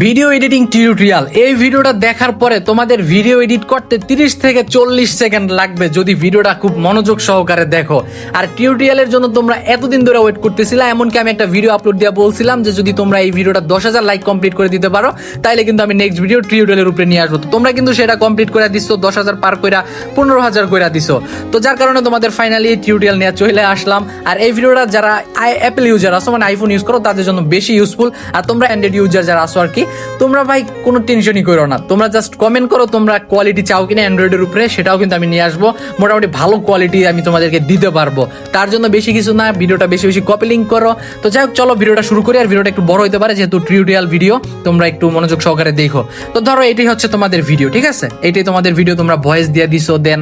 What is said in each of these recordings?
Video editing tutorial. এই ভিডিওটা দেখার পরে তোমাদের ভিডিও এডিট করতে 30 থেকে 40 সেকেন্ড লাগবে যদি ভিডিওটা খুব মনোযোগ সহকারে দেখো। আর টিউটোরিয়ালের জন্য তোমরা এতদিন ধরে ওয়েট করতেছিলা, এমনকি আমি একটা ভিডিও আপলোড দিয়ে বলছিলাম যে যদি তোমরা এই ভিডিওটা 10,000 লাইক কমপ্লিট করে দিতে পারো তাহলে কিন্তু আমি নেক্সট ভিডিও টিউটোরিয়ালের উপরে নিয়ে আসবো। তো তোমরা কিন্তু সেটা কমপ্লিট করে দিচ্ছ, 10,000 পার কইরা 15,000 কইরা দিছো। তো যার কারণে তোমাদের ফাইনালি টিউটোরিয়াল নিয়ে চলে আসলাম। আর এই ভিডিওটা যারা অ্যাপেল ইউজার আছো, মানে আইফোন ইউজ করো, তাদের জন্য বেশি ইউজফুল। আর তোমরা অ্যান্ড্রয়েড ইউজার যারা আছো আর কি, তোমরা ভাই কোনো টেনশনই করো না, তোমরা জাস্ট কমেন্ট করো তোমরা কোয়ালিটি চাও কিনা অ্যান্ড্রয়েডের উপরে, সেটাও কিন্তু আমি নিয়ে আসবো। মোটামুটি ভালো কোয়ালিটি আমি তোমাদেরকে দিতে পারবো। তার জন্য বেশি কিছু না, ভিডিওটা বেশি বেশি কপি লিঙ্ক করো। তো যাই হোক, চলো ভিডিওটা শুরু করি। আর ভিডিওটা একটু বড় হতে পারে যেহেতু টিউটোরিয়াল ভিডিও, তোমরা একটু মনোযোগ সহকারে দেখো। তো ধরো এটাই হচ্ছে তোমাদের ভিডিও, ঠিক আছে? এটাই তোমাদের ভিডিও, তোমরা ভয়েস দিয়ে দিছো, দেন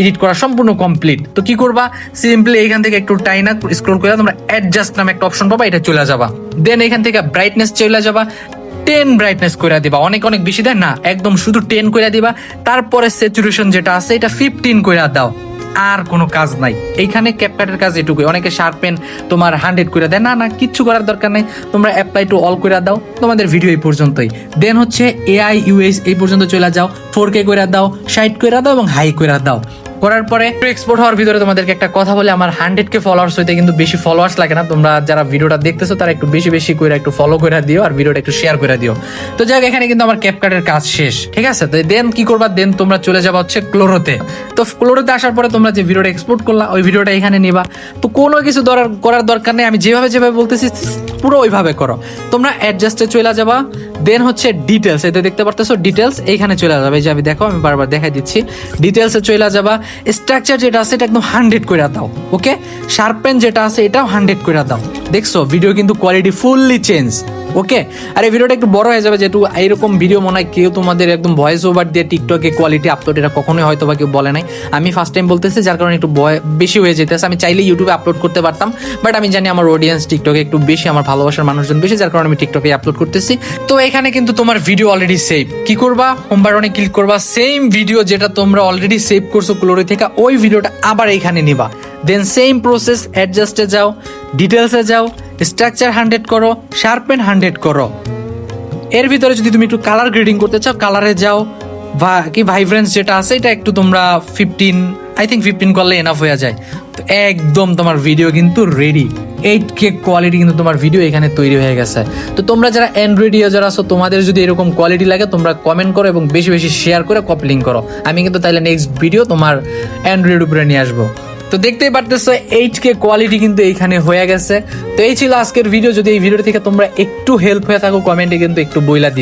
এডিট করা সম্পূর্ণ কমপ্লিট। তো কি করবা, সিম্পলি এখান থেকে একটু টাইনা স্ক্রল করে তোমরা অ্যাডজাস্ট নামে একটা অপশন পাবা, এটা চলে যাবা। দেন এখান থেকে ব্রাইটনেস চলে যাবা, 10 ব্রাইটনেস করে দিবা। অনেক অনেক বেশি দেয় না, একদম শুধু 10 করে দিবা। তারপরে স্যাচুরেশন যেটা আছে এটা 15 করে দাও। আর কোনো কাজ নাই এইখানে, ক্যাপকাটের কাজ এটুকুই। অনেকে শার্পেন তোমার 100 করে দেয়, না না কিচ্ছু করার দরকার নাই, তোমরা অ্যাপ্লাই টু অল করে দাও। তোমাদের ভিডিও এই পর্যন্তই। দেন হচ্ছে এআই ইউএস এই পর্যন্ত চলে যাও, 4K করে দাও, 60 করে দাও এবং হাই করে দাও। করার পরে এক্সপোর্ট হওয়ার ভিতরে তোমাদেরকে একটা কথা বলে, আমার 100K ফলোয়ার্স হইতে কিন্তু বেশি ফলোয়ার্স লাগে না। তোমরা যারা ভিডিওটা দেখতেছো তারা একটু বেশি বেশি করে একটু ফলো করে দিও আর ভিডিওটা একটু শেয়ার করে দিও। তো যাই হোক, এখানে কিন্তু আমার ক্যাপকাটের কাজ শেষ, ঠিক আছে? তো দেন কি করবা, দেন তোমরা চলে যাবা হচ্ছে ক্লোরোতে। তো ক্লোরোতে আসার পরে তোমরা যে ভিডিওটা এক্সপোর্ট করলা ওই ভিডিওটা এখানে নিবা। তো কোনো কিছু করার দরকার নেই, আমি যেভাবে যেভাবে বলতেছি পুরো ওইভাবে করো। তোমরা অ্যাডজাস্টে চলে যাবা, দেন হচ্ছে ডিটেলস, এতে দেখতে পারতেছো ডিটেলস, এইখানে চলে যাবে। এই যে আমি দেখো, আমি বারবার দেখাই দিচ্ছি, ডিটেলসে চলে যাবা। স্ট্রাকচার যেটা আছে এটা একদম 100 করে দাও, ওকে? শার্পেন যেটা আছে এটাও 100 করে দাও। দেখছো ভিডিও কিন্তু কোয়ালিটি ফুললি চেঞ্জ, ওকে? আর এই ভিডিওটা একটু বড় হয়ে যাবে যেহেতু এইরকম ভিডিও মনে হয় কেউ তোমাদের একদম ভয়েস ওভার দিয়ে টিকটকে কোয়ালিটি আপলোড এটা কখনোই হয়তো বা কেউ বলে নাই। আমি ফার্স্ট টাইম বলতেছি, যার কারণে একটু বেশি হয়ে যেতেছে। আমি চাইলে ইউটিউবে আপলোড করতে পারতাম, বাট আমি জানি আমার অডিয়েন্স টিকটকে একটু বেশি, আমার ভালোবাসার মানুষজন বেশি, যার কারণে আমি টিকটকে আপলোড করতেছি। তো এখানে কিন্তু তোমার ভিডিও অলরেডি সেভ। কি করবা, হোম বাটনে ক্লিক করবা, সেম ভিডিও যেটা তোমরা অলরেডি সেভ করছো ক্লোরি থেকে, ওই ভিডিওটা আবার এখানে নিবা। দেন সেম প্রসেস, অ্যাডজাস্টে যাও, ডিটেলসে যাও, স্ট্রাকচার 100 করো, শার্পেন 100 করো। এর ভিতরে যদি তুমি একটু কালার গ্রেডিং করতে চাও কালারে যাও, কি ভাইব্রেন্স যেটা আছে এটা একটু তোমরা 15 করলে এনাফ হয়ে যায়। তো একদম তোমার ভিডিও কিন্তু রেডি। 8K কোয়ালিটি কিন্তু তোমার ভিডিও এখানে তৈরি হয়ে গেছে। তো তোমরা যারা অ্যান্ড্রয়েড ইউজার আছো, তোমাদের যদি এরকম কোয়ালিটি লাগে তোমরা কমেন্ট করো এবং বেশি বেশি শেয়ার করে কপি লিঙ্ক করো। আমি কিন্তু তাহলে নেক্সট ভিডিও তোমার অ্যান্ড্রয়েড উপরে নিয়ে আসবো। তো দেখতেই পারতেছো 8K কোয়ালিটি কিন্তু এইখানে হয়ে গেছে। তো এই ছিল আজকের ভিডিও। যদি এই ভিডিও থেকে তোমরা একটু হেল্প হয়ে থাকো কমেন্টে কিন্তু একটু বইলা দিও।